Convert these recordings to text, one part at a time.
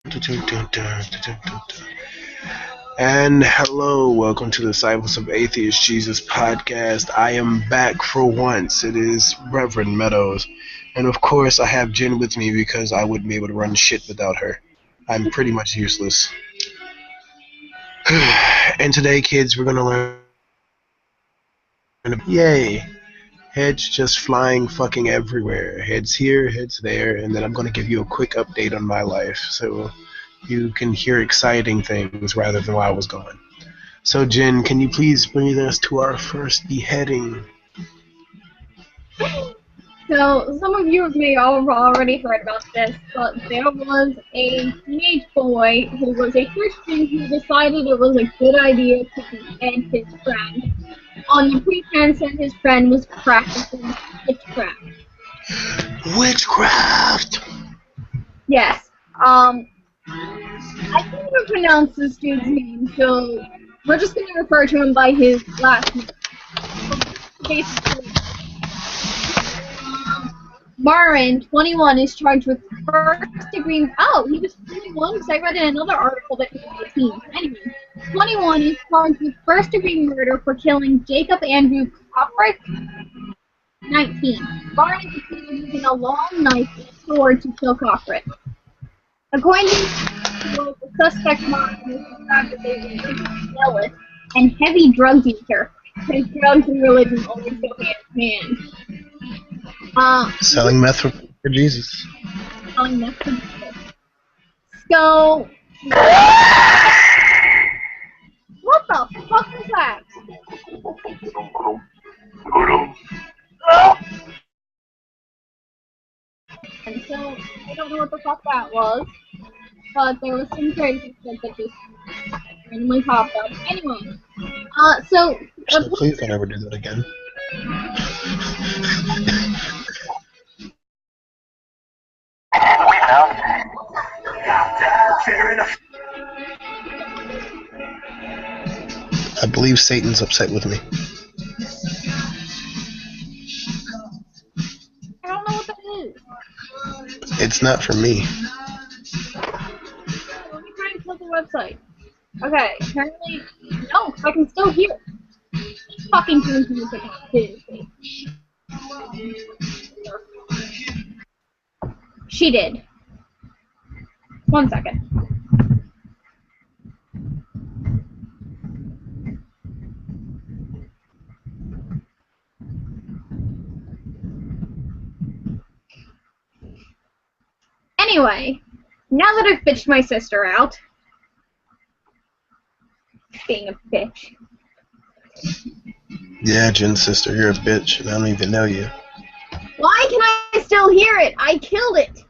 And hello, welcome to the Disciples of Atheist Jesus podcast. I am back for once. It is Reverend Meadows. And of course, I have Jen with me because I wouldn't be able to run shit without her. I'm pretty much useless. And today, kids, we're going to learn. Yay! Heads just flying fucking everywhere. Heads here, heads there, and then I'm going to give you a quick update on my life so you can hear exciting things rather than while I was gone. So, Jen, can you please bring us to our first beheading? So, some of you may have already heard about this, but there was a teenage boy who was a Christian who decided it was a good idea to behead his friend on the pretense that his friend was practicing witchcraft. Witchcraft! Yes. I can't even pronounce this dude's name, so we're just going to refer to him by his last name. Basically, Marin, 21, is charged with first-degree... Oh, he was 21 because I read in another article that he was 18. Anyway, 21 is charged with first-degree murder for killing Jacob Andrew Koprick, 19. Marin is accused of using a long knife and sword to kill Koprick. According to the suspect, Marin was described as a religious zealot and heavy drug user. His drugs and religion always go hand in hand. Selling meth for Jesus. Selling meth for Jesus. So, what the fuck was that? And so, I don't know what the fuck that was, but there was some crazy shit that just randomly popped up. Anyway, so Please don't ever do that again. I believe Satan's upset with me. I don't know what that is. It's not for me. Let me try and click the website. Okay, apparently, no, I can still hear it. Fucking doing music on Tuesday. She did. 1 second. Anyway, now that I've bitched my sister out, being a bitch. Yeah, Jen's sister, you're a bitch, and I don't even know you. Why can I still hear it? I killed it.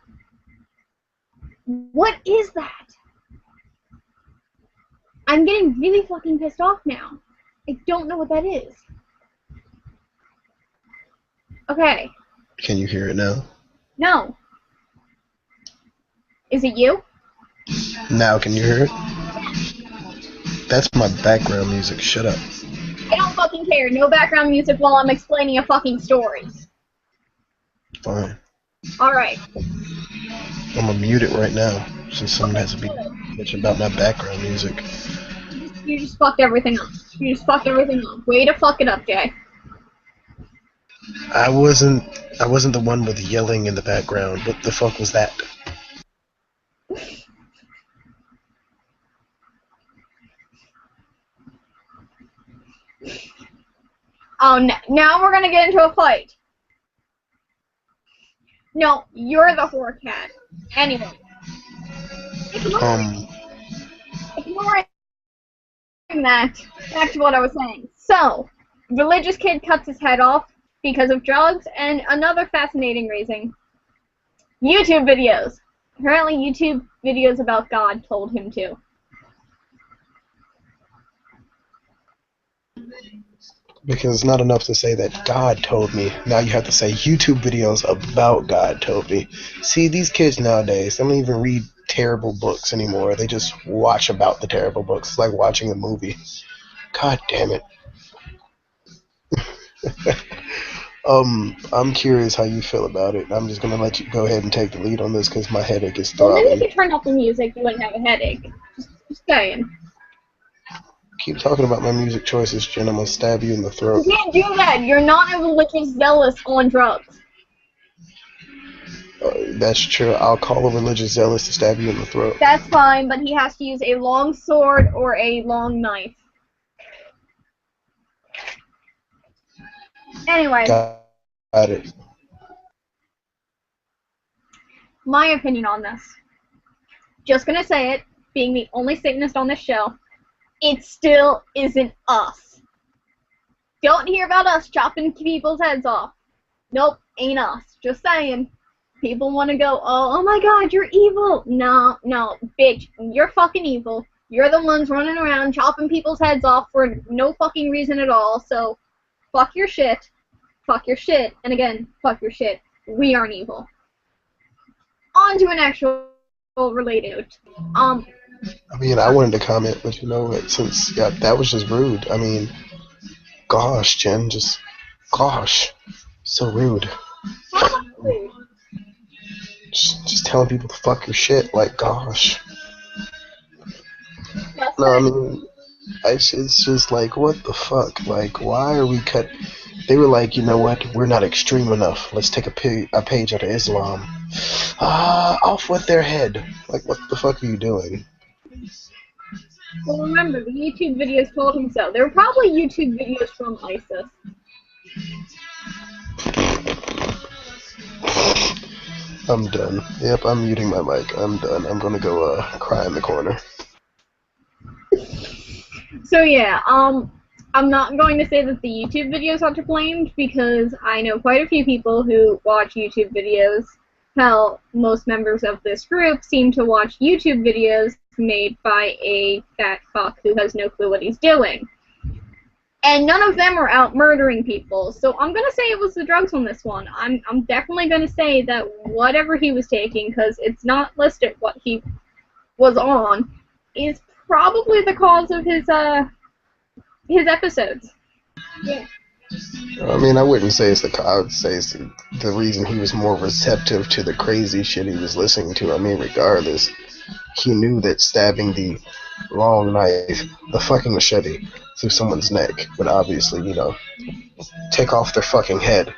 What is that? I'm getting really fucking pissed off now. I don't know what that is. Okay. Can you hear it now? No. Is it you? Now, can you hear it? That's my background music. Shut up. I don't fucking care. No background music while I'm explaining a fucking story. Fine. Alright. I'm gonna mute it right now, since someone has to be bitching about my background music. You just fucked everything up. You just fucked everything up. Way to fuck it up, Jay. I wasn't the one with yelling in the background. What the fuck was that? Oh, now we're gonna get into a fight. No, you're the whore cat. Anyway. Ignoring that, back to what I was saying. So, religious kid cuts his head off because of drugs, and another fascinating reason. YouTube videos. Apparently YouTube videos about God told him to. Because it's not enough to say that God told me. Now you have to say YouTube videos about God told me. See, these kids nowadays, they don't even read terrible books anymore. They just watch about the terrible books. It's like watching a movie. God damn it. I'm curious how you feel about it. I'm just gonna let you go ahead and take the lead on this because my headache is Well, maybe if throbbing. you turned off the music, you wouldn't have a headache. Just saying. Keep talking about my music choices, Jen. I'm gonna stab you in the You throat. can't do that. You're not a religious zealous on drugs. That's true. I'll call a religious zealous to stab you in the throat. That's fine, but he has to use a long sword or a long knife. Anyway, Got it. my opinion on this. Just gonna say it, being the only Satanist on this show, it still isn't us. Don't hear about us chopping people's heads off. Nope, ain't us. Just saying. People want to go, oh my god, you're evil. No, bitch, you're fucking evil. You're the ones running around chopping people's heads off for no fucking reason at all, so fuck your shit, and again, fuck your shit. We aren't evil. On to an actual related. I mean, I wanted to comment, but you know what? Since that was just rude. I mean, gosh, Jen, gosh, so rude. Just telling people to fuck your shit, like, gosh. No, I mean, it's just like, what the fuck? Like, why are we cut? They were like, you know what? We're not extreme enough. Let's take a page out of Islam. Off with their head. Like, what the fuck are you doing? Well, remember, the YouTube videos told him so. They were probably YouTube videos from ISIS. I'm done. Yep, I'm muting my mic. I'm done. I'm gonna go cry in the corner. So yeah, I'm not going to say that the YouTube videos are to blame because I know quite a few people who watch YouTube videos. Hell, most members of this group seem to watch YouTube videos made by a fat fuck who has no clue what he's doing. And none of them are out murdering people, so I'm gonna say it was the drugs on this one. I'm definitely gonna say that whatever he was taking, because it's not listed what he was on, is probably the cause of his episodes. Yeah. I mean, I wouldn't say it's I would say it's the reason he was more receptive to the crazy shit he was listening to. I mean, regardless, he knew that stabbing the long knife, the fucking machete, through someone's neck would obviously, take off their fucking head.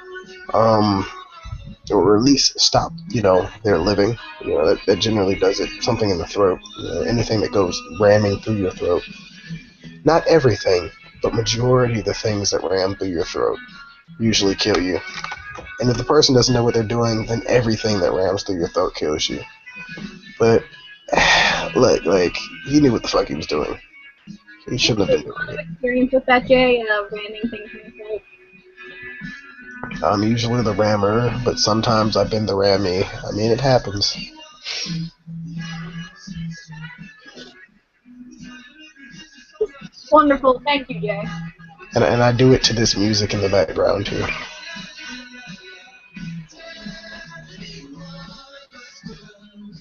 Or at least stop, their living. That generally does it. Something in the throat. Anything that goes ramming through your throat. Not everything, but majority of the things that ram through your throat usually kill you. And if the person doesn't know what they're doing, then everything that rams through your throat kills you. But, look, he knew what the fuck he was doing. He shouldn't have been doing it. Experience with that, Jay, ramming things in the throat. I'm usually the rammer, but sometimes I've been the rammy. I mean, it happens. Wonderful, thank you, Jay. And I do it to this music in the background, too.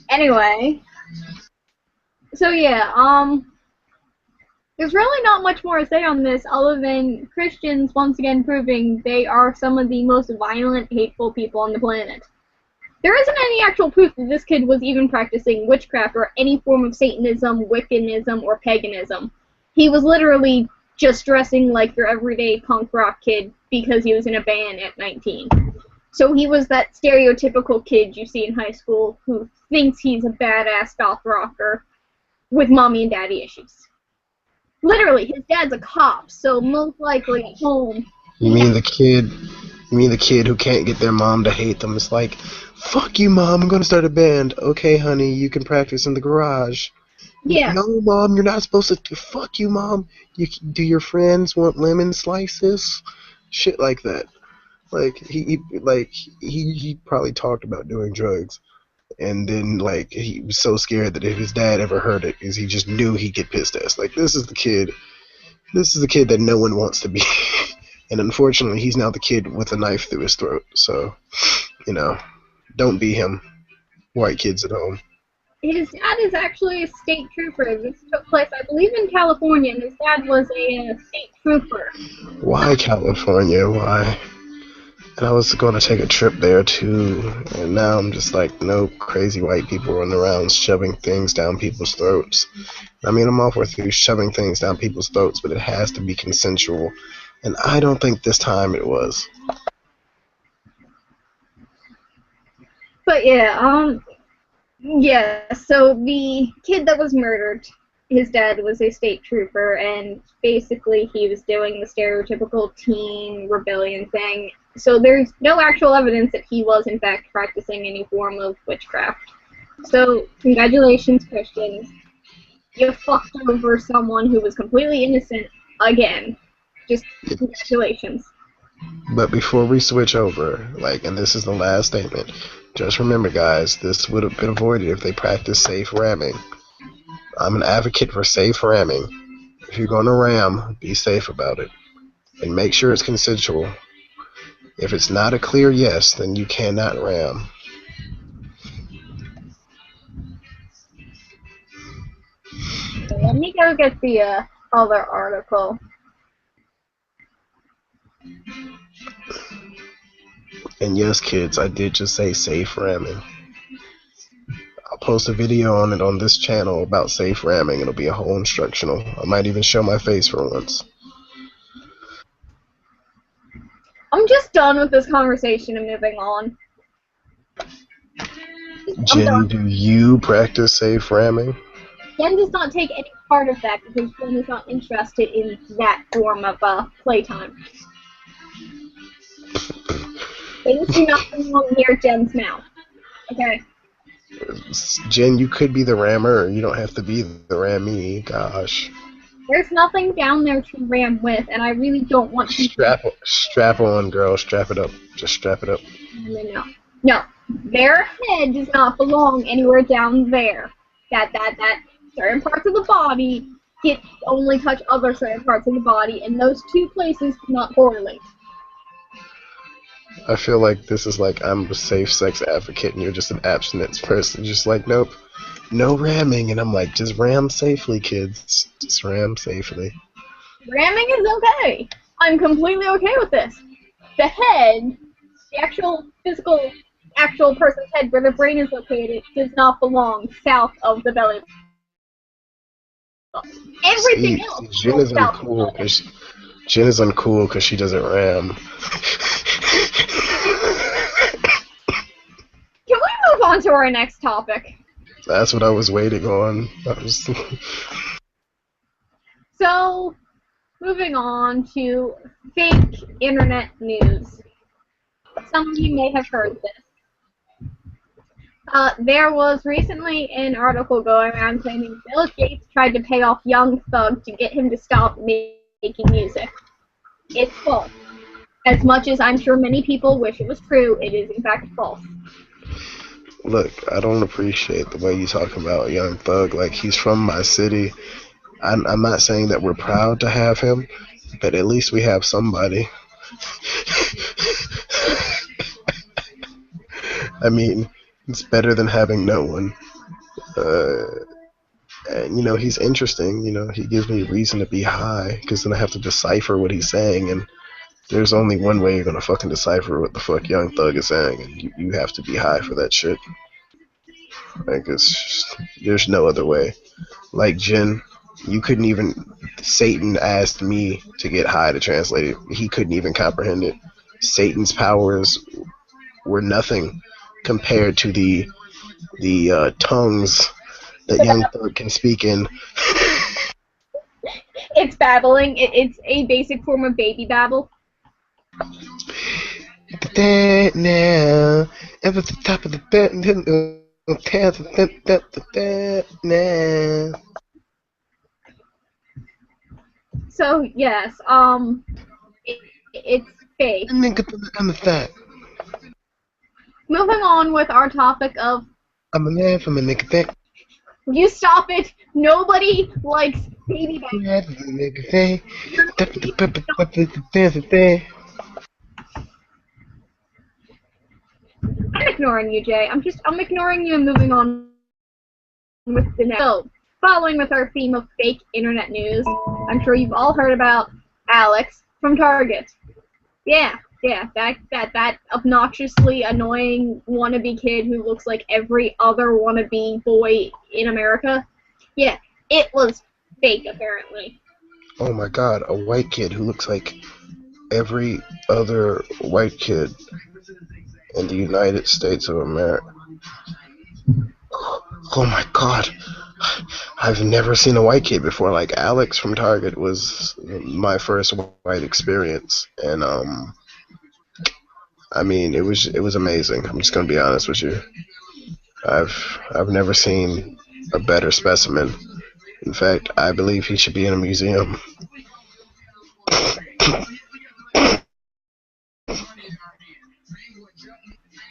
Anyway, so yeah, there's really not much more to say on this other than Christians once again proving they are some of the most violent, hateful people on the planet. There isn't any actual proof that this kid was even practicing witchcraft or any form of Satanism, Wiccanism, or paganism. He was literally just dressing like your everyday punk rock kid because he was in a band at 19. So he was that stereotypical kid you see in high school who thinks he's a badass goth rocker with mommy and daddy issues. Literally, his dad's a cop, so most likely at home. You mean the kid who can't get their mom to hate them? It's like, fuck you, Mom, I'm gonna start a band. Okay, honey, you can practice in the garage. Yeah. No, Mom, you're not supposed to. Fuck you, Mom. Do your friends want lemon slices? Shit like that. Like, he probably talked about doing drugs. And then, he was so scared that if his dad ever heard it, because he just knew he'd get pissed at us. Like, this is the kid that no one wants to be. And unfortunately, he's now the kid with a knife through his throat. So, don't be him. White kids at home. His dad is actually a state trooper. This took place, I believe, in California, and his dad was a state trooper. Why California? Why? And I was going to take a trip there too, and now I'm just like, no crazy white people running around shoving things down people's throats. I mean, I'm all for shoving things down people's throats, but it has to be consensual. And I don't think this time it was. But yeah, so the kid that was murdered, his dad was a state trooper, and basically he was doing the stereotypical teen rebellion thing. So there's no actual evidence that he was in fact practicing any form of witchcraft. So congratulations, Christians. You fucked over someone who was completely innocent again. Just congratulations. But before we switch over, and this is the last statement, just remember, guys, this would have been avoided if they practiced safe ramming. I'm an advocate for safe ramming. If you're going to ram, be safe about it. And make sure it's consensual. If it's not a clear yes, then you cannot ram. So let me go get the other article. And yes, kids, I did just say safe ramming. I'll post a video on it on this channel about safe ramming. It'll be a whole instructional. I might even show my face for once. I'm just done with this conversation and moving on. Jen, do you practice safe ramming? Jen does not take any part of that because Jen is not interested in that form of playtime. Things do not belong near Jen's mouth. Okay. Jen, you could be the rammer. You don't have to be the rammee. Gosh. There's nothing down there to ram with, and I really don't want to. Strap on, girl. Strap it up. Just strap it up. No. Their head does not belong anywhere down there. That certain parts of the body only touch other certain parts of the body, and those two places do not correlate. I feel like this is like I'm a safe sex advocate and you're just an abstinence person. Just like, nope, no ramming. And I'm like, just ram safely, kids. Just ram safely. Ramming is okay. I'm completely okay with this. The head, the actual physical, actual person's head where the brain is located, does not belong south of the belly. Everything else. Jen is uncool. Jen is uncool because she doesn't ram. Can we move on to our next topic? That's what I was waiting on. So, moving on to fake internet news. Some of you may have heard this. There was recently an article going around claiming Bill Gates tried to pay off Young Thug to get him to stop making music. It's false. As much as I'm sure many people wish it was true, it is in fact false. Look, I don't appreciate the way you talk about Young Thug. Like, he's from my city. I'm not saying that we're proud to have him, but at least we have somebody. I mean, it's better than having no one. And, he's interesting. He gives me reason to be high, because then I have to decipher what he's saying, and there's only one way you're going to fucking decipher what the fuck Young Thug is saying, and you have to be high for that shit. Like, there's no other way. Like, Jen, you couldn't even, Satan asked me to get high to translate it. He couldn't even comprehend it. Satan's powers were nothing compared to the tongues that Young Thug can speak in. It's babbling. It's a basic form of baby babble. Now, at the top of the bed, now. So yes, it's fake. Moving on with our topic of. I'm a man from a nigga. You stop it! Nobody likes baby babble. I'm ignoring you, Jay. I'm ignoring you and moving on with the next. So, following with our theme of fake internet news, I'm sure you've all heard about Alex from Target. Yeah, Yeah, that obnoxiously annoying wannabe kid who looks like every other wannabe boy in America. Yeah, it was fake, apparently. Oh my god, a white kid who looks like every other white kid in the United States of America. Oh my god. I've never seen a white kid before. Like Alex from Target was my first white experience, and I mean it was amazing. I'm just gonna be honest with you. I've never seen a better specimen. In fact, I believe he should be in a museum.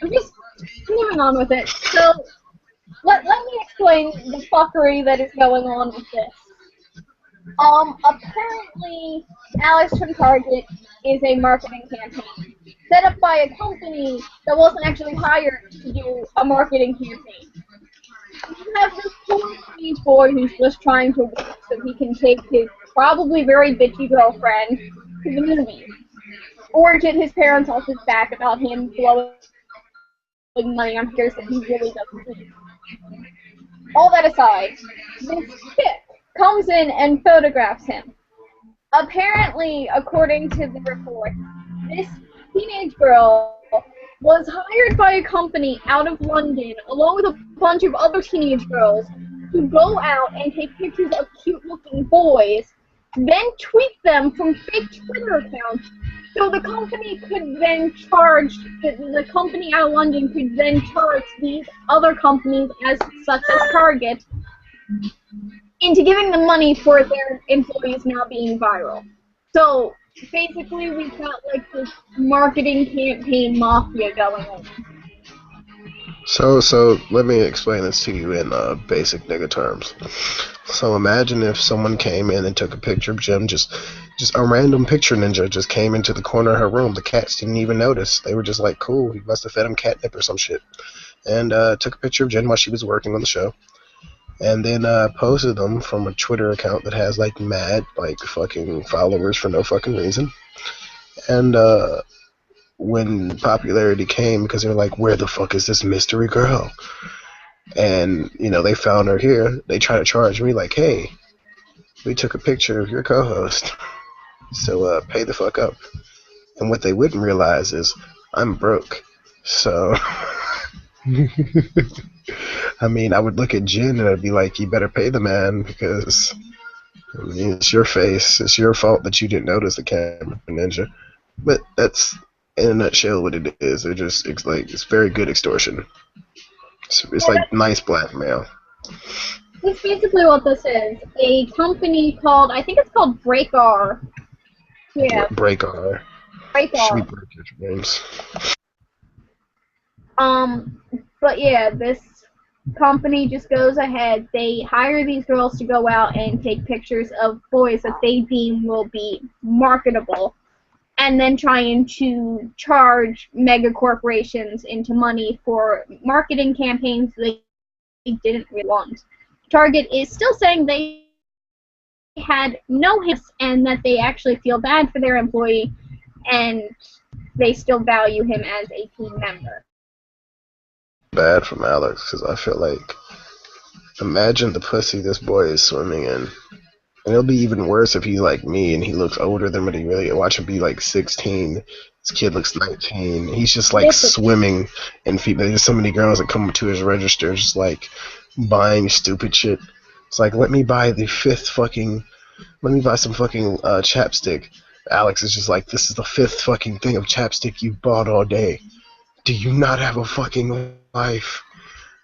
I'm just moving on with it. So, let me explain the fuckery that is going on with this. Apparently, Alex from Target is a marketing campaign set up by a company that wasn't actually hired to do a marketing campaign. You have this poor teenage boy who's just trying to work so he can take his probably very bitchy girlfriend to the movies, or get his parents off his back about him blowing money on figures that he really doesn't need. All that aside, this chick comes in and photographs him. Apparently, according to the report, this teenage girl was hired by a company out of London, along with a bunch of other teenage girls, to go out and take pictures of cute-looking boys, then tweet them from fake Twitter accounts, so the company could then charge, the company out of London could then charge these other companies, such as Target, into giving them money for their employees now being viral. So basically, we've got like this marketing campaign mafia going on. So let me explain this to you in basic nigga terms. So imagine if someone came in and took a picture of Jim, just a random picture ninja just came into the corner of her room. The cats didn't even notice. They were just like, cool, he must have fed him catnip or some shit. And took a picture of Jen while she was working on the show. And then posted them from a Twitter account that has like mad like fucking followers for no fucking reason. And when popularity came, because they were like, where the fuck is this mystery girl? And they found her here. They try to charge me like, hey, we took a picture of your co-host, so pay the fuck up. And what they wouldn't realize is I'm broke, so I mean, I would look at Jen and I'd be like, you better pay the man, because I mean, it's your face. It's your fault that you didn't notice the camera ninja. But that's, in a nutshell, what it is. It's very good extortion. It's like nice blackmail. That's basically what this is. A company called, I think it's called Breakar. Yeah. Breakar. Should we break your names? But yeah, this company just goes ahead. They hire these girls to go out and take pictures of boys that they deem will be marketable, and then trying to charge mega corporations into money for marketing campaigns they didn't really want. Target is still saying they had no hits and that they actually feel bad for their employee, and they still value him as a team member. Bad from Alex, because I feel like, imagine the pussy this boy is swimming in. And it'll be even worse if he's like me and he looks older than what he really. Watch him be like 16. This kid looks 19. He's just like swimming in feet. There's so many girls that come to his register just like buying stupid shit. It's like, let me buy some fucking chapstick. Alex is just like, this is the 5th fucking thing of chapstick you've bought all day. Do you not have a fucking life?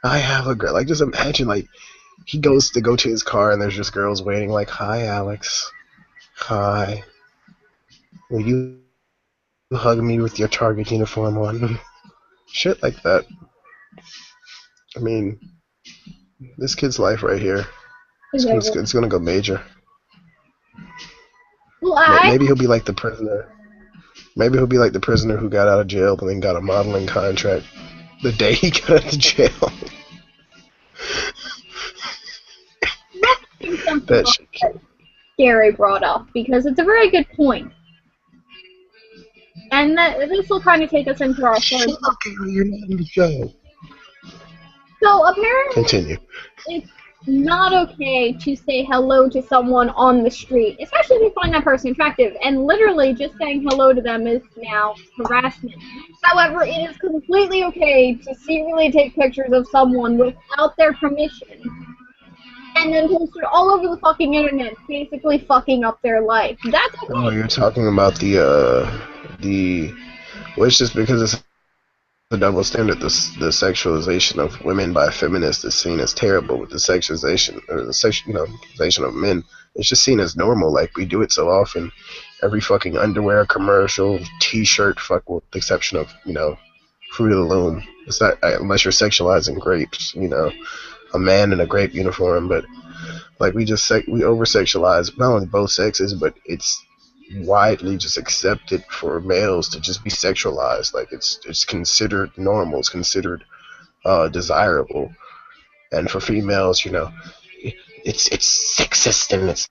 I have a girl. Like, just imagine, like, he goes to his car and there's just girls waiting like, hi, Alex. Hi. Will you hug me with your Target uniform on? Shit like that. I mean, this kid's life right here. It's gonna go major. Well, maybe he'll be like the prisoner. Maybe he'll be like the prisoner who got out of jail and then got a modeling contract the day he got out of jail. That shit. Gary brought up, because it's a very good point. And this will kind of take us into our third topic. You're not in the show. So apparently, Continue. it's not okay to say hello to someone on the street, especially if you find that person attractive. And literally, just saying hello to them is now harassment. However, it is completely okay to secretly take pictures of someone without their permission and then post it all over the fucking internet, basically fucking up their life. That's okay. Oh, you're talking about well, it's just because it's the double standard. The sexualization of women by feminists is seen as terrible, with the sexualization or the sexualization of men. It's just seen as normal. Like, we do it so often. Every fucking underwear commercial, T-shirt, fuck, with the exception of Fruit of the Loom. It's not unless you're sexualizing grapes. A man in a grape uniform, but like we over sexualize not only both sexes, but it's widely just accepted for males to just be sexualized. Like it's considered normal, it's considered desirable, and for females, it's sexist and it's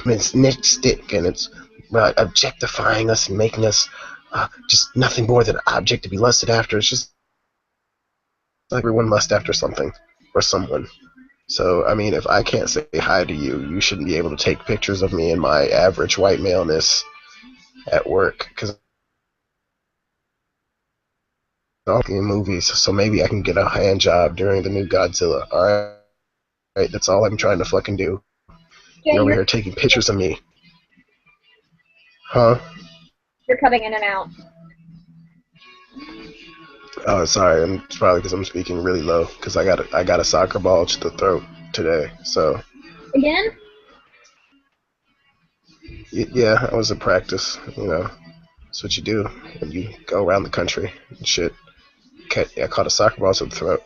misogynistic and it's objectifying us and making us just nothing more than an object to be lusted after. It's just like everyone lust after something or someone. So, I mean, if I can't say hi to you, you shouldn't be able to take pictures of me in my average white maleness at work, because I'm in movies, so maybe I can get a hand job during the new Godzilla. Alright, that's all I'm trying to fucking do. You're over here taking pictures of me. Huh? You're cutting in and out. Oh, sorry. It's probably because I'm speaking really low, because I got a soccer ball to the throat today. So. Again? Yeah, I was at practice. That's what you do when you go around the country and shit. I caught a soccer ball to the throat.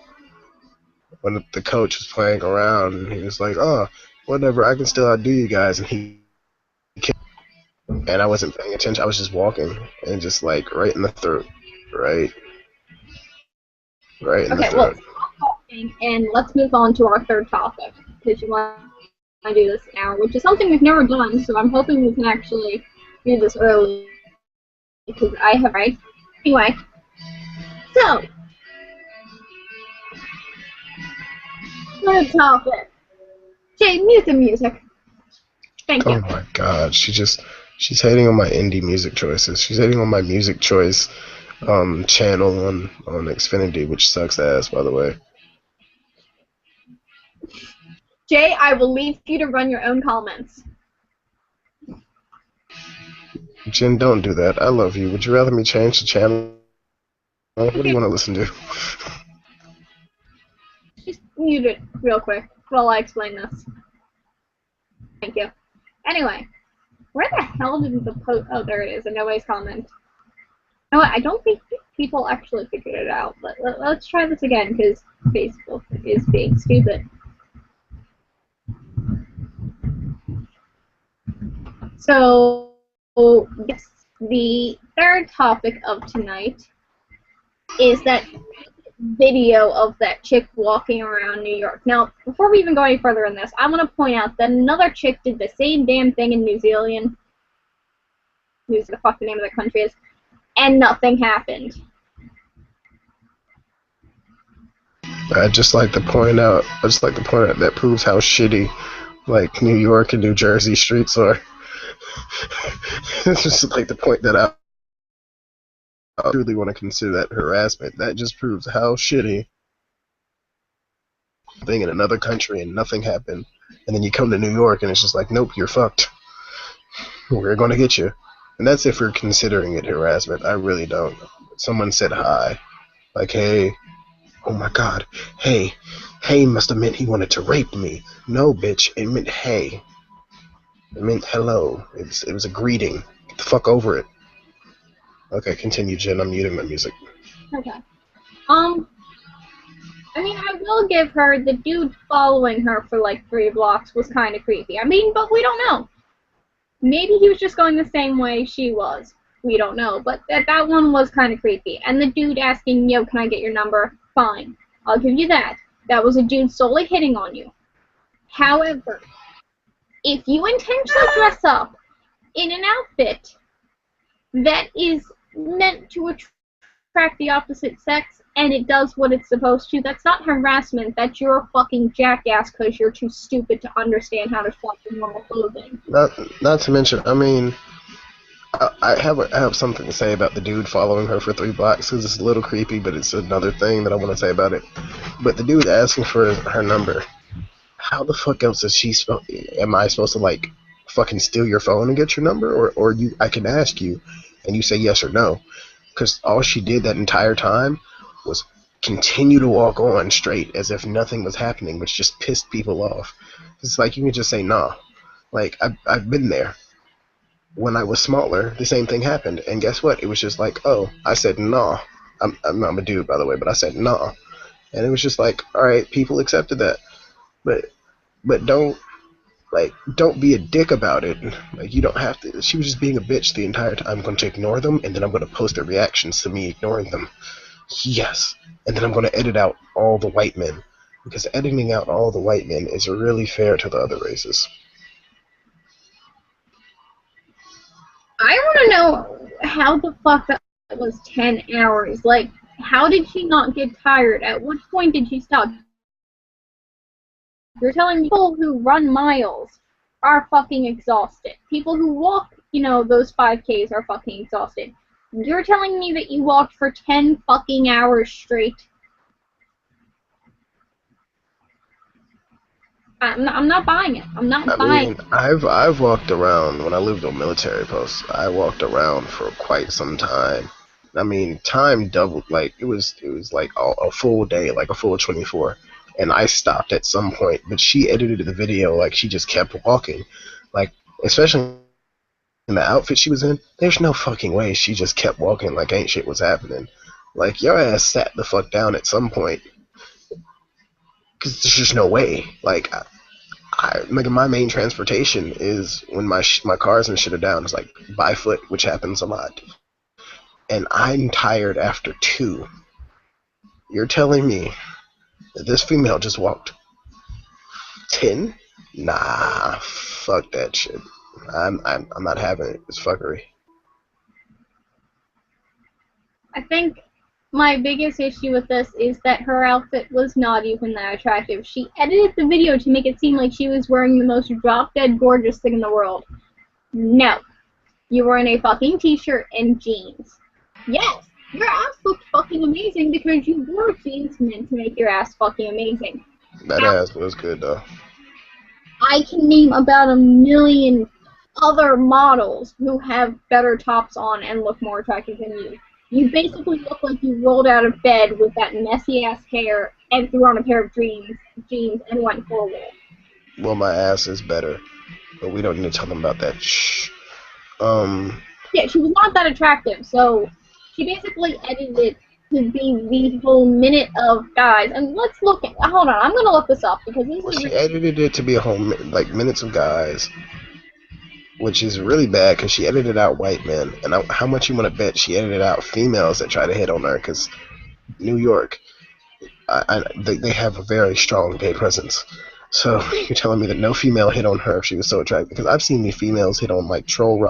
When the coach was playing around, and he was like, "Oh, whatever, I can still outdo you guys," and he and I wasn't paying attention. I was just walking, and just like right in the throat, right in the throat. Well, stop talking and let's move on to our third topic, because you want to do this now, which is something we've never done. So I'm hoping we can actually do this early, because I have right. Anyway, so third topic. Jay, mute the music. Thank you. Oh my god, she's hating on my indie music choices. She's hating on my music choice channel on Xfinity, which sucks ass, by the way. Jay, I will leave you to run your own comments. Jen, don't do that. I love you. Would you rather me change the channel? What do you want to listen to? Just mute it real quick while I explain this. Thank you. Anyway, where the hell did the post? Oh, there it is, and nobody's comment. You know what? I don't think people actually figured it out, but let's try this again, because Facebook is being stupid. So, yes, the third topic of tonight is that video of that chick walking around New York. Now, before we even go any further in this, I want to point out that another chick did the same damn thing in New Zealand. Who's the fuck the name of the country is, and nothing happened. I'd just like to point out that proves how shitty, like, New York and New Jersey streets are. It's just like to point that out. I truly want to consider that harassment. That just proves how shitty thing in another country and nothing happened. And then you come to New York and it's just like, nope, you're fucked. We're going to get you. And that's if we're considering it harassment. I really don't. Someone said hi. Like, hey. Oh my god. Hey. Hey must have meant he wanted to rape me. No, bitch. It meant hey. It meant hello. It was a greeting. Get the fuck over it. Okay, continue, Jen. I'm muting my music. Okay. I mean, I will give her, the dude following her for like 3 blocks was kind of creepy. I mean, but we don't know. Maybe he was just going the same way she was. We don't know. But that one was kind of creepy. And the dude asking, yo, can I get your number? Fine. I'll give you that. That was a dude solely hitting on you. However, if you intentionally dress up in an outfit that is meant to attract the opposite sex, and it does what it's supposed to. That's not harassment. That's you're a fucking jackass because you're too stupid to understand how to shop in normal clothing. Not to mention, I mean, I have something to say about the dude following her for 3 blocks because it's a little creepy, but it's another thing that I want to say about it. But the dude asking for her number, how the fuck else is am I supposed to, like, fucking steal your phone and get your number? Or I can ask you, and you say yes or no. Because all she did that entire time was continue to walk on straight as if nothing was happening, which just pissed people off. It's like, you can just say, nah. Like, I've been there. When I was smaller, the same thing happened. And guess what? It was just like, oh, I said nah. I'm a dude, by the way, but I said nah. And it was just like, alright, people accepted that. But don't be a dick about it. Like, you don't have to. She was just being a bitch the entire time. I'm going to ignore them, and then I'm going to post their reactions to me ignoring them. Yes. And then I'm going to edit out all the white men. Because editing out all the white men is really fair to the other races. I want to know how the fuck that was 10 hours. Like, how did she not get tired? At what point did she stop? You're telling me people who run miles are fucking exhausted. People who walk, those 5Ks are fucking exhausted. You're telling me that you walked for 10 fucking hours straight? I'm not buying it. I'm not buying it. I've walked around when I lived on military posts. I walked around for quite some time. I mean, time doubled. Like it was like a full day, like a full 24. And I stopped at some point, but she edited the video like she just kept walking. Like, especially in the outfit she was in, there's no fucking way she just kept walking like ain't shit was happening. Like, your ass sat the fuck down at some point. Because there's just no way. Like my main transportation is when my cars and shit are down. It's like by foot, which happens a lot. And I'm tired after 2. You're telling me that this female just walked 10? Nah, fuck that shit. I'm not having it. It's fuckery. I think my biggest issue with this is that her outfit was not even that attractive. She edited the video to make it seem like she was wearing the most drop-dead gorgeous thing in the world. No. You were in a fucking t-shirt and jeans. Yes, your ass looked fucking amazing because you wore jeans meant to make your ass fucking amazing. That ass was good, though. I can name about 1 million other models who have better tops on and look more attractive than you. You basically look like you rolled out of bed with that messy-ass hair and threw on a pair of jeans and went forward. Well, my ass is better, but we don't need to tell them about that. Shh. Yeah, she was not that attractive, so she basically edited it to be the whole minute of guys. And let's look at... Hold on, I'm going to look this up because this is... She edited it to be a whole, like, minutes of guys, which is really bad because she edited out white men. And how much you want to bet she edited out females that try to hit on her? Because New York, they have a very strong gay presence. So you're telling me that no female hit on her if she was so attractive? Because I've seen the females hit on like troll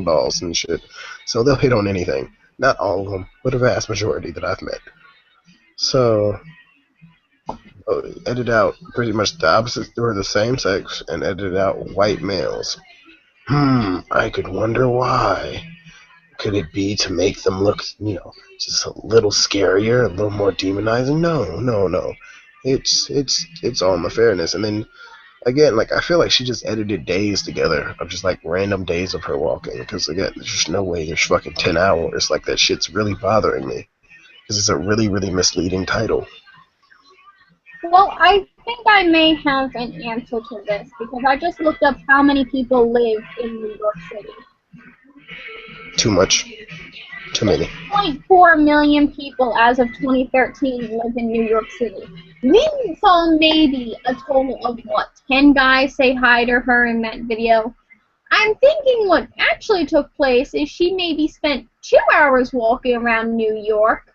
dolls and shit. So they'll hit on anything. Not all of them, but a vast majority that I've met. So edit out pretty much the opposite or the same sex and edit out white males. I could wonder why. Could it be to make them look, just a little scarier, a little more demonizing? No. It's all in the fairness. And then, again, like, I feel like she just edited days together of just, like, random days of her walking. Because, again, there's just no way there's fucking 10 hours. Like, that shit's really bothering me. Because it's a really, really misleading title. Well, I think I may have an answer to this, because I just looked up how many people live in New York City. Too much. Too many. 6.4 million people as of 2013 live in New York City. We saw maybe a total of, 10 guys say hi to her in that video? I'm thinking what actually took place is she maybe spent 2 hours walking around New York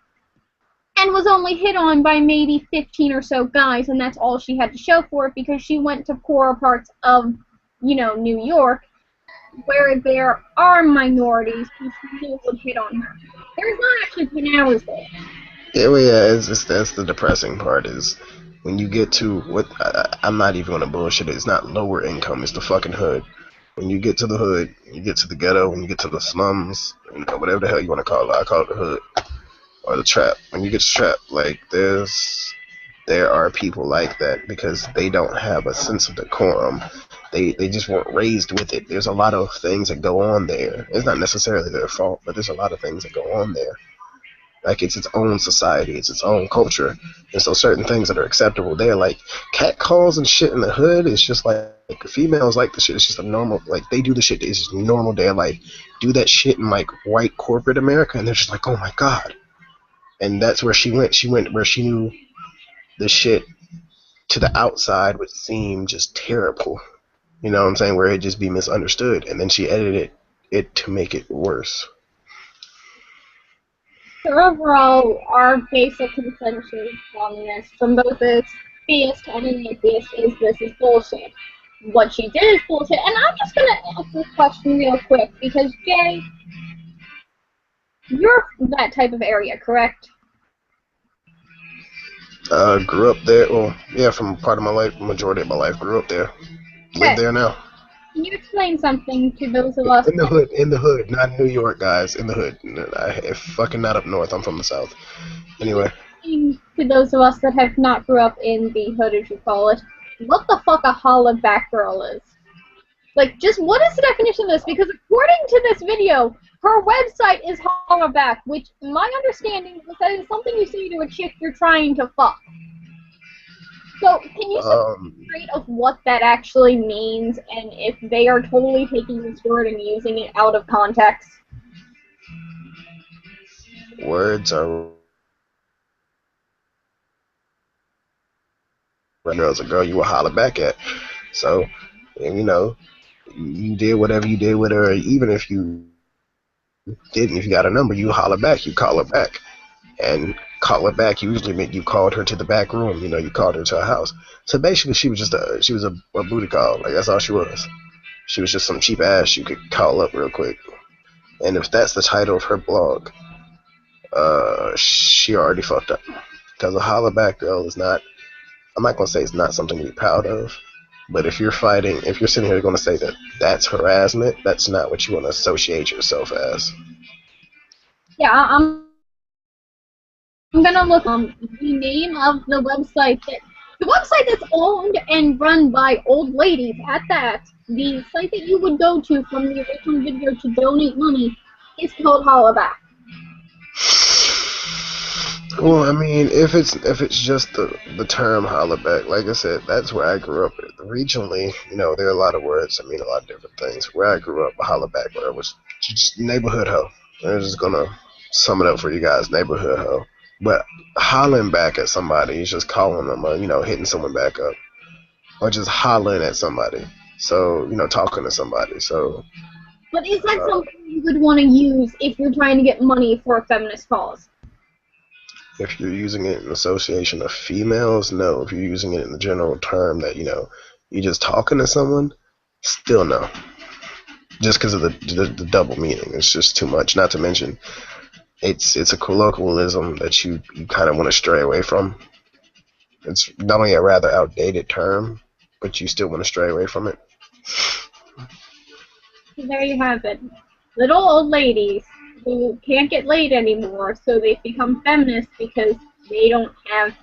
and was only hit on by maybe 15 or so guys, and that's all she had to show for it because she went to poorer parts of, New York where there are minorities who still would hit on her. There's not actually 10 hours there. Yeah, well, yeah, it's just, that's the depressing part is when you get to what I'm not even gonna bullshit it. It's not lower income. It's the fucking hood. When you get to the hood, you get to the ghetto, when you get to the slums, you know, whatever the hell you want to call it. I call it the hood or the trap. When you get to trap, like there are people like that because they don't have a sense of decorum. They just weren't raised with it. There's a lot of things that go on there. It's not necessarily their fault, but there's a lot of things that go on there. Like it's its own society, it's its own culture, and so certain things that are acceptable there, like cat calls and shit in the hood, is just like females like the shit. It's just a normal, like they do the shit. It's just normal day life. Do that shit in like white corporate America, and they're just like, oh my god. And that's where she went. She went where she knew the shit to the outside would seem just terrible. You know what I'm saying? Where it'd just be misunderstood, and then she edited it to make it worse. So overall, our basic consensus on this, from both a theist and an atheist, is this is bullshit. What she did is bullshit. And I'm just going to ask this question real quick, because, Jay, you're from that type of area, correct? Grew up there. Well, yeah, from part of my life, majority of my life, grew up there. Live there now. Can you explain something to those of us in the hood, not in New York, guys, in the hood. Fucking not up north. I'm from the south. Anyway. To those of us that have not grew up in the hood, as you call it, what the fuck a hollaback girl is? Like, just what is the definition of this? Because according to this video, her website is hollaback, which my understanding is that it's something you say to a chick you're trying to fuck. So, can you say straight of what that actually means, and if they are totally taking this word and using it out of context? Words are... Girls a girl you will holler back at. So, you know, you did whatever you did with her, even if you didn't, if you got a number, you holler back, you call her back. And call her back usually meant you called her to the back room, you know, you called her to her house. So basically she was just a booty call, like that's all she was. She was just some cheap ass you could call up real quick. And if that's the title of her blog, she already fucked up. Because a holler back girl is not, I'm not going to say it's not something to be proud of, but if you're sitting here going to say that that's harassment, that's not what you want to associate yourself as. Yeah, I'm gonna look the name of the website that's owned and run by old ladies at that. The site that you would go to from the original video to donate money is called Hollaback. Well, I mean, if it's just the term hollaback, like I said, that's where I grew up. Regionally, you know, there are a lot of words that mean a lot of different things. Where I grew up, a hollaback word was just neighborhood hoe. I'm just gonna sum it up for you guys, neighborhood hoe. But hollering back at somebody is just calling them, you know, hitting someone back up, or just hollering at somebody. So, you know, talking to somebody. So. But is that something you would want to use if you're trying to get money for a feminist cause? If you're using it in association of females, no. If you're using it in the general term that, you know, you're just talking to someone, still no. Just because of the double meaning. It's just too much. Not to mention, it's a colloquialism that you kind of want to stray away from. It's not only a rather outdated term, but you still want to stray away from it. There you have it. Little old ladies who can't get laid anymore, so they become feminists because they don't have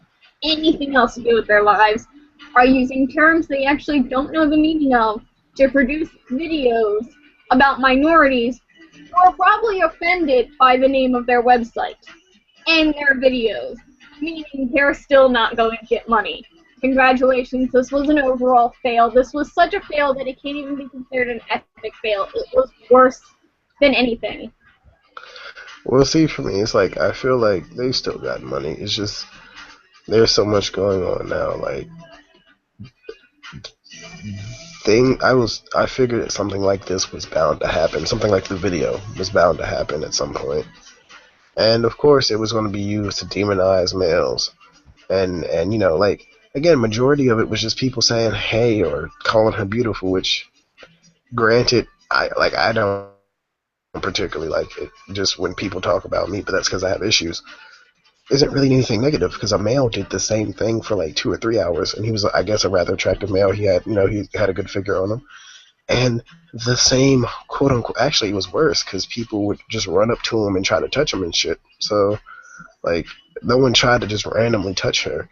anything else to do with their lives, are using terms they actually don't know the meaning of to produce videos about minorities who are probably offended by the name of their website and their videos, meaning they're still not going to get money. Congratulations, this was an overall fail. This was such a fail that it can't even be considered an epic fail. It was worse than anything. Well, see, for me, it's like, I feel like they still got money. It's just, there's so much going on now. Like, I figured that something like this was bound to happen. Something like the video was bound to happen at some point. And, of course, it was going to be used to demonize males. And you know, like, again, majority of it was just people saying, hey, or calling her beautiful, which, granted, I don't particularly like it. Just when people talk about me, but that's because I have issues. Isn't really anything negative because a male did the same thing for like 2 or 3 hours, and he was, I guess, a rather attractive male. He had, he had a good figure on him, and the same quote unquote. Actually, it was worse because people would just run up to him and try to touch him and shit. So like, no one tried to just randomly touch her.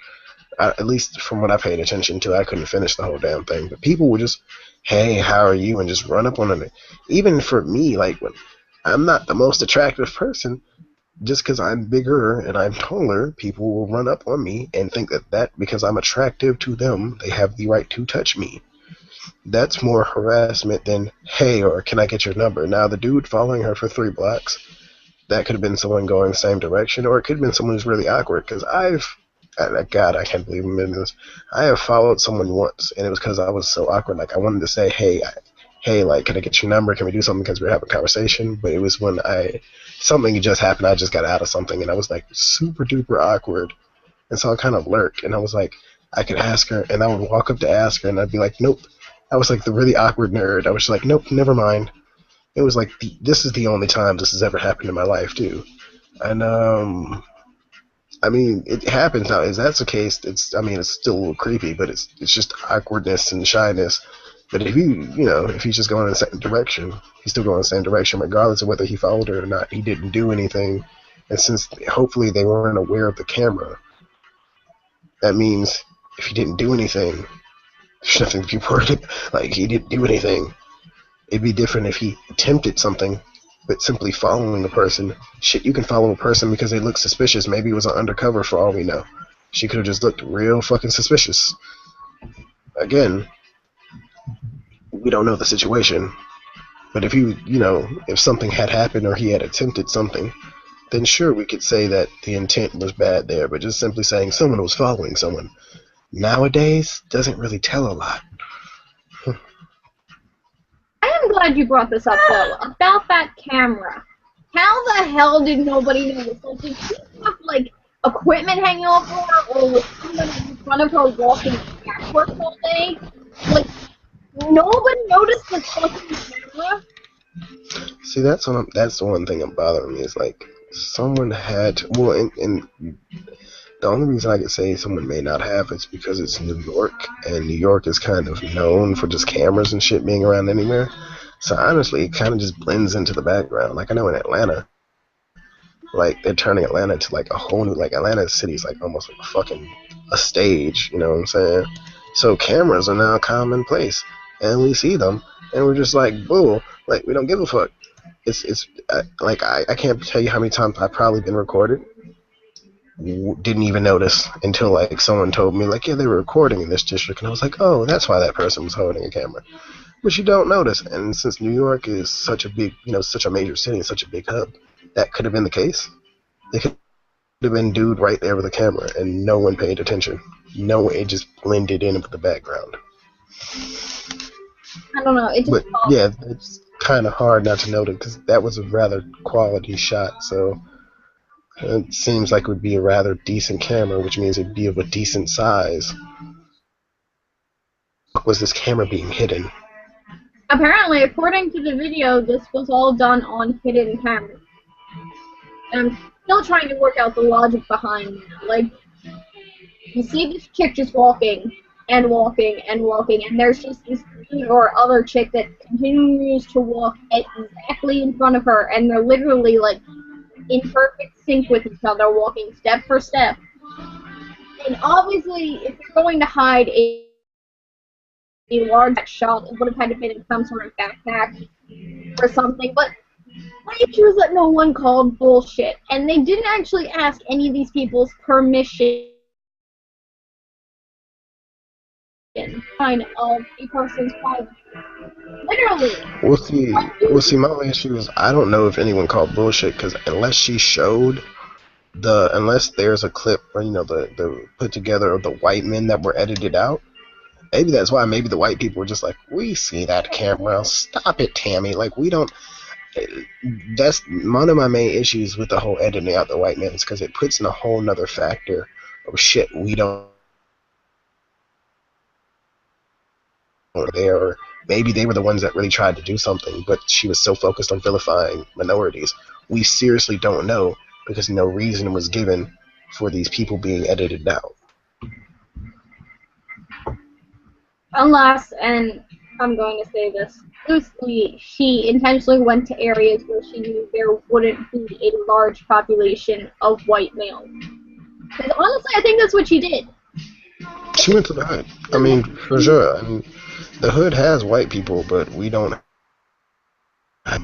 At least from what I paid attention to, I couldn't finish the whole damn thing. But people would just, hey, how are you, and just run up on her. Even for me, like when I'm not the most attractive person, just because I'm bigger and I'm taller, people will run up on me and think that because I'm attractive to them, they have the right to touch me. That's more harassment than, hey, or can I get your number? Now, the dude following her for 3 blocks, that could have been someone going the same direction, or it could have been someone who's really awkward, because God, I can't believe I'm in this. I have followed someone once, and it was because I was so awkward. Like, I wanted to say, hey, like, can I get your number? Can we do something? Because we're having a conversation. But it was when something just happened. I just got out of something, and I was like super duper awkward. And so I kind of lurked, and I was like, I could ask her, and I would walk up to ask her, and I'd be like, nope. I was like the really awkward nerd. I was just like, nope, never mind. It was like, this is the only time this has ever happened in my life, too. And, I mean, it happens now. If that's the case, it's still a little creepy, but it's just awkwardness and shyness. But if he's just going in the same direction, he's still going in the same direction, regardless of whether he followed her or not. He didn't do anything. And since hopefully they weren't aware of the camera, that means if he didn't do anything, there's nothing to be worried about. Like, he didn't do anything. It'd be different if he attempted something, but simply following a person. Shit, you can follow a person because they look suspicious. Maybe it was an undercover for all we know. She could have just looked real fucking suspicious. Again, we don't know the situation. But if something had happened or he had attempted something, then sure, we could say that the intent was bad there. But just simply saying someone was following someone nowadays doesn't really tell a lot. I am glad you brought this up, though, about that camera. How the hell did nobody notice? Like, did she have, like, equipment hanging off her, or was someone in front of her walking backwards all day? Like, nobody noticed this fucking camera? See, that's the one thing that bothering me is, like, someone had to, well, and the only reason I could say someone may not have is because it's New York, and New York is kind of known for just cameras and shit being around anywhere. So honestly, it kind of just blends into the background. Like, I know in Atlanta, like, they're turning Atlanta into like a whole new, like, Atlanta City is like almost like a stage, you know what I'm saying? So cameras are now commonplace, and we see them, and we're just like, boo, like, we don't give a fuck. I can't tell you how many times I've probably been recorded, didn't even notice until like someone told me, like, yeah, they were recording in this district, and I was like, oh, that's why that person was holding a camera. But you don't notice, and since New York is such a big, such a major city and such a big hub, that could have been the case. It could have been dude right there with a camera, and no one paid attention. No, it just blended in with the background. I don't know. It just. But yeah, it's kind of hard not to notice because that was a rather quality shot. So it seems like it would be a rather decent camera, which means it'd be of a decent size. Was this camera being hidden? Apparently, according to the video, this was all done on hidden camera. And I'm still trying to work out the logic behind that. Like, you see this chick just walking, and walking, and walking, and there's just this dude or other chick that continues to walk exactly in front of her, and they're literally, like, in perfect sync with each other, walking step for step. And obviously, if you're going to hide a large shot, it would have had to be in some sort of backpack or something, but my issue is that no one called bullshit, and they didn't actually ask any of these people's permission kind of a person's privacy. Literally. We'll see, my only issue is I don't know if anyone called bullshit, because unless there's a clip or, the put together of the white men that were edited out, maybe that's why. Maybe the white people were just like, we see that camera. Stop it, Tammy. Like, we don't. That's one of my main issues with the whole editing out the white men, is because it puts in a whole nother factor of shit we don't there, or maybe they were the ones that really tried to do something, but she was so focused on vilifying minorities. We seriously don't know because no reason was given for these people being edited out. Unless, and I'm going to say this loosely, she intentionally went to areas where she knew there wouldn't be a large population of white males. Because honestly, I think that's what she did. She went to the hood. I mean, for sure. I mean, the hood has white people, but we don't have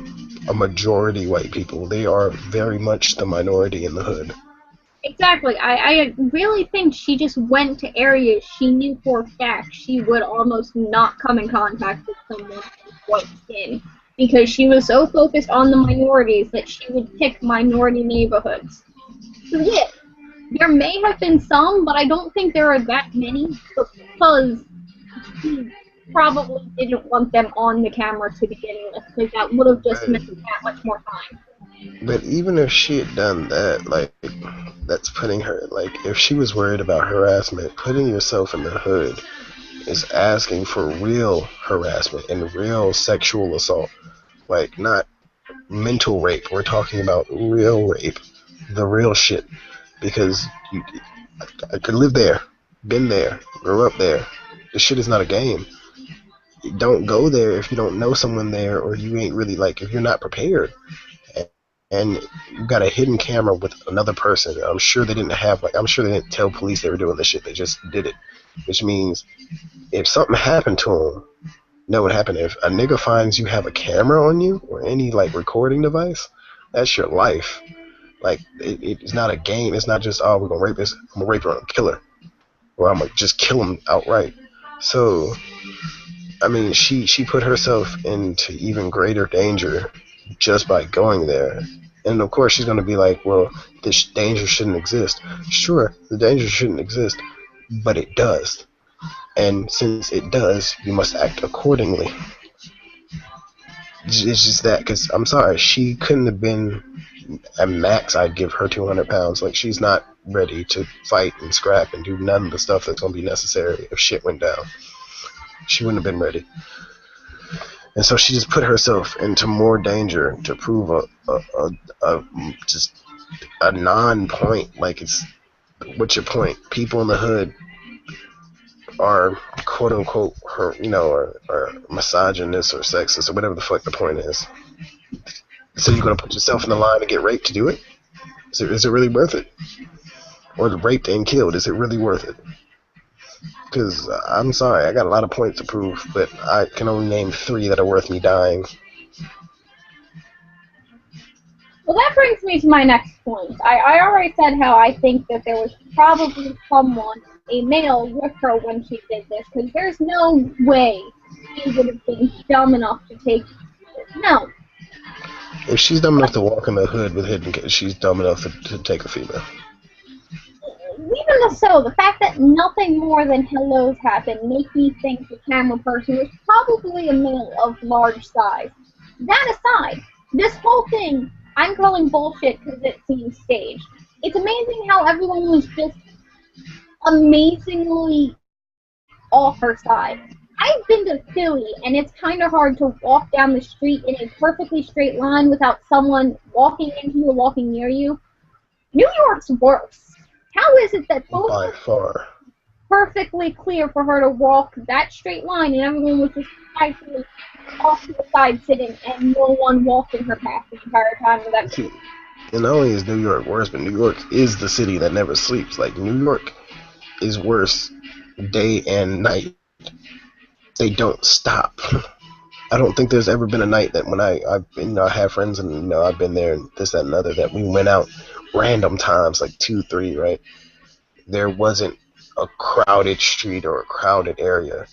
a majority white people. They are very much the minority in the hood. Exactly. I really think she just went to areas she knew for a fact she would almost not come in contact with someone with white skin. Because she was so focused on the minorities that she would pick minority neighborhoods. So yeah, there may have been some, but I don't think there are that many because he probably didn't want them on the camera to begin with, because that would have just meant that much more time. But even if she had done that, like, that's putting her, like, if she was worried about harassment, putting yourself in the hood is asking for real harassment and real sexual assault. Like, not mental rape. We're talking about real rape. The real shit. Because I could live there, been there, grew up there. This shit is not a game. Don't go there if you don't know someone there or you ain't really, like, if you're not prepared. And you got a hidden camera with another person. I'm sure they didn't tell police they were doing this shit. They just did it. Which means if something happened to them, know what happened. If a nigga finds you have a camera on you or any, like, recording device, that's your life. Like, it's not a game. It's not just, oh, we're going to rape this. I'm going to rape her and kill her. Or I'm going to just kill him outright. So, I mean, she put herself into even greater danger just by going there. And of course she's going to be like, well, this danger shouldn't exist. Sure, the danger shouldn't exist, but it does. And since it does, you must act accordingly. It's just that, because I'm sorry, she couldn't have been, at max, I'd give her 200 pounds. Like, she's not ready to fight and scrap and do none of the stuff that's going to be necessary if shit went down. She wouldn't have been ready. And so she just put herself into more danger to prove just a non-point. Like, it's, what's your point? People in the hood are quote unquote or misogynist or sexist or whatever the fuck the point is. So you're gonna put yourself in the line to get raped to do it? Is it really worth it? Or raped and killed? Is it really worth it? Because I'm sorry, I got a lot of points to prove, but I can only name 3 that are worth me dying. Well, that brings me to my next point. I already said how I think that there was probably someone, a male, with her when she did this, because there's no way she would have been dumb enough to take this. No. If she's dumb enough to walk in the hood with hidden kids, she's dumb enough to take a female. Even so, the fact that nothing more than hellos happened make me think the camera person was probably a male of large size. That aside, this whole thing I'm calling bullshit because it seems staged. It's amazing how everyone was just amazingly off her side. I've been to Philly, and it's kind of hard to walk down the street in a perfectly straight line without someone walking into you or walking near you. New York's worse. How is it that both by far perfectly clear for her to walk that straight line and everyone was just actually off to the side sitting and no one walked in her path the entire time of that? And not only is New York worse, but New York is the city that never sleeps. Like, New York is worse day and night. They don't stop. I don't think there's ever been a night that when I have friends and I've been there and this, that, and other, that we went out random times, like 2, 3, right? There wasn't a crowded street or a crowded area.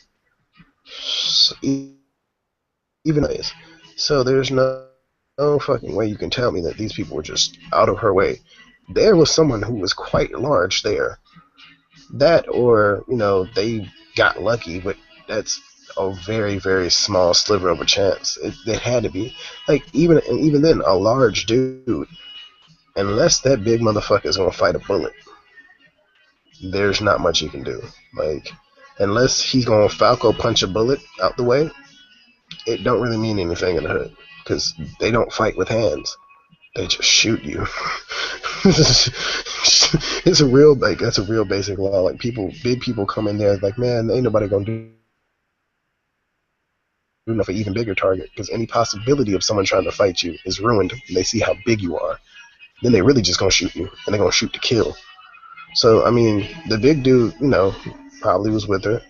Even is. So there's no fucking way you can tell me that these people were just out of her way. There was someone who was quite large there. That, or, they got lucky, but that's a very, very small sliver of a chance. It had to be. Like, even then, a large dude, unless that big motherfucker is going to fight a bullet, there's not much you can do. Like, unless he's going to Falco punch a bullet out the way, it don't really mean anything in the hood because they don't fight with hands. They just shoot you. It's a real that's a real basic law. Like big people come in there like, man, ain't nobody gonna do enough an even bigger target because any possibility of someone trying to fight you is ruined when they see how big you are. Then they really just gonna shoot you and they're gonna shoot to kill. So I mean, the big dude, probably was with her,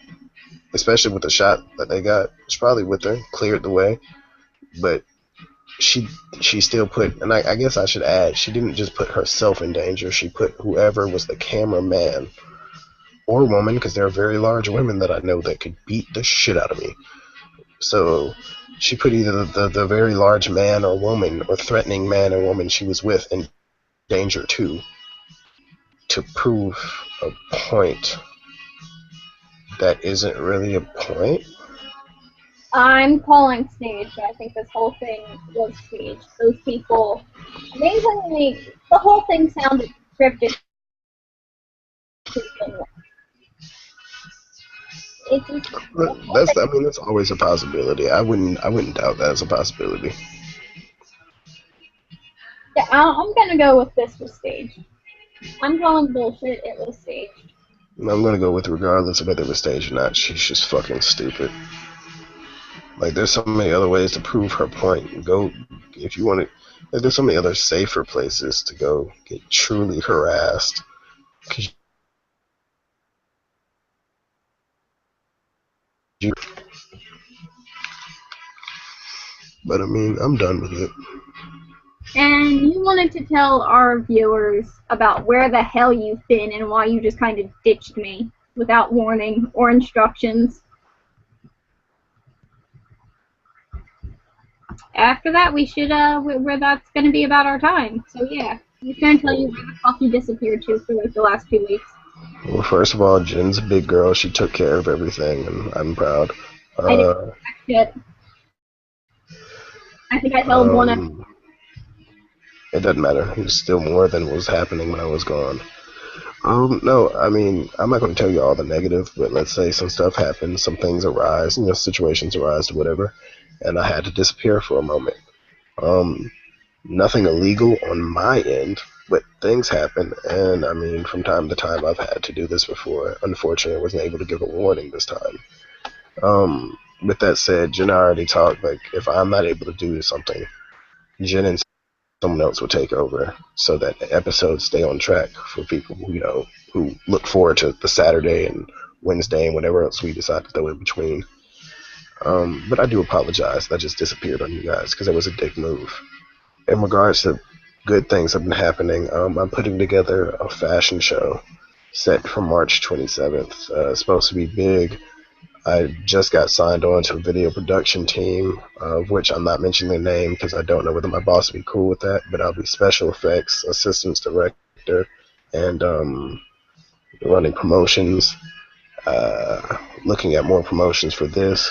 especially with the shot that they got. Was probably with her, cleared the way, but she still put, and I guess I should add, she didn't just put herself in danger. She put whoever was the cameraman or woman, because there are very large women that I know that could beat the shit out of me. So she put either the very large man or woman or threatening man or woman she was with in danger too, to prove a point that isn't really a point. I'm calling staged. I think this whole thing was staged. Those people, amazingly, the whole thing sounded scripted. That's always a possibility. I wouldn't doubt that as a possibility. Yeah, I'm gonna go with this was staged. I'm calling bullshit. It was staged. I'm gonna go with regardless of whether it was staged or not. She's just fucking stupid. Like, there's so many other ways to prove her point. Go, if you want to. Like, there's so many other safer places to go get truly harassed. But I mean, I'm done with it. And you wanted to tell our viewers about where the hell you've been and why you just kind of ditched me without warning or instructions. After that, we should, where that's going to be about our time. So yeah, he's going to tell you where the fuck you disappeared to for like the last 2 weeks. Well, first of all, Jen's a big girl. She took care of everything, and I'm proud. I didn't expect it. I think I held one up. It doesn't matter. It's still more than was happening when I was gone. No, I mean, I'm not going to tell you all the negative, but let's say some stuff happens, some things arise, situations arise or whatever, and I had to disappear for a moment. Nothing illegal on my end, but things happen, and I mean, from time to time I've had to do this before. Unfortunately, I wasn't able to give a warning this time. With that said, Jen already talked, like, if I'm not able to do something, Jen and someone else will take over so that the episodes stay on track for people who look forward to the Saturday and Wednesday and whatever else we decide to throw in between. But I do apologize that I just disappeared on you guys because it was a dick move. In regards to good things that have been happening, I'm putting together a fashion show set for March 27th. It's supposed to be big. I just got signed on to a video production team, of which I'm not mentioning their name because I don't know whether my boss will be cool with that, but I'll be special effects assistance director and running promotions, looking at more promotions for this.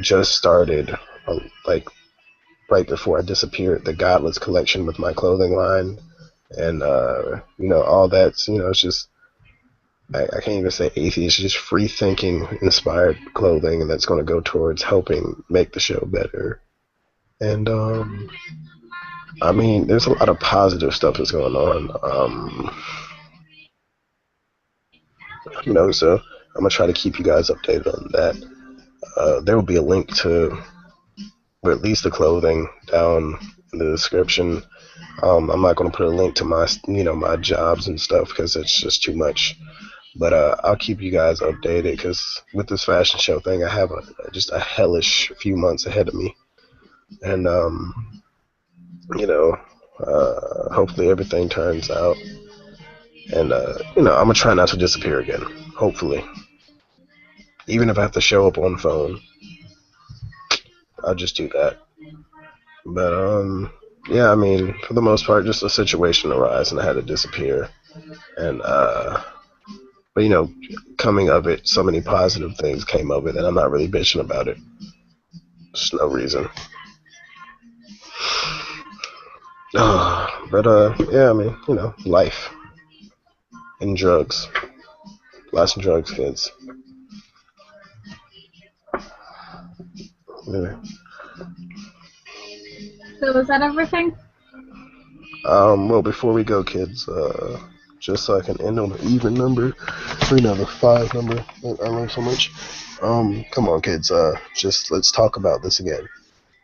Just started, like, right before I disappeared, the Godless collection with my clothing line, and all that's, it's just, I can't even say atheist, just free thinking inspired clothing, and that's going to go towards helping make the show better. And I mean, there's a lot of positive stuff that's going on. So I'm gonna try to keep you guys updated on that. There will be a link to, or at least the clothing, down in the description. I'm not gonna put a link to my my jobs and stuff because it's just too much. But I'll keep you guys updated because with this fashion show thing, I have just a hellish few months ahead of me, and hopefully everything turns out, and I'm gonna try not to disappear again. Hopefully, even if I have to show up on phone, I'll just do that. But yeah, I mean, for the most part, just a situation arose and I had to disappear, and but coming of it, so many positive things came of it, and I'm not really bitching about it. There's no reason. But yeah, I mean, life and drugs. Lots of drugs, kids. Yeah. So is that everything? Well, before we go, kids, just so I can end on an even number, the 5 number that I love so much. Come on, kids, just let's talk about this again.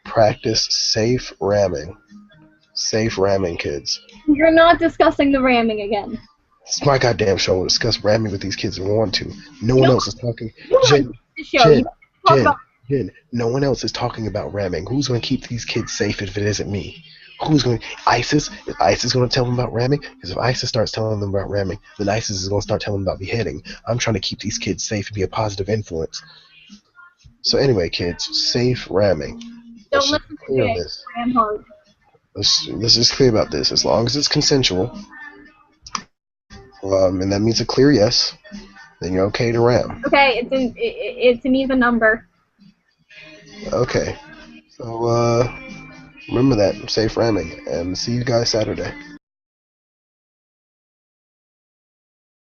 Practice safe ramming. Safe ramming, kids. You're not discussing the ramming again. It's my goddamn show. We'll discuss ramming with these kids if we want to. No one else is talking. Jen, The show. You talk about. Jen, no one else is talking about ramming. Who's going to keep these kids safe if it isn't me? Who's going to... ISIS? Is ISIS going to tell them about ramming? Because if ISIS starts telling them about ramming, then ISIS is going to start telling them about beheading. I'm trying to keep these kids safe and be a positive influence. So anyway, kids, safe ramming. Don't listen to it. Ram hard. Let's just clear about this. As long as it's consensual, and that means a clear yes, then you're okay to ram. Okay, it's an even number. Okay. So remember that. Safe ramming, and see you guys Saturday.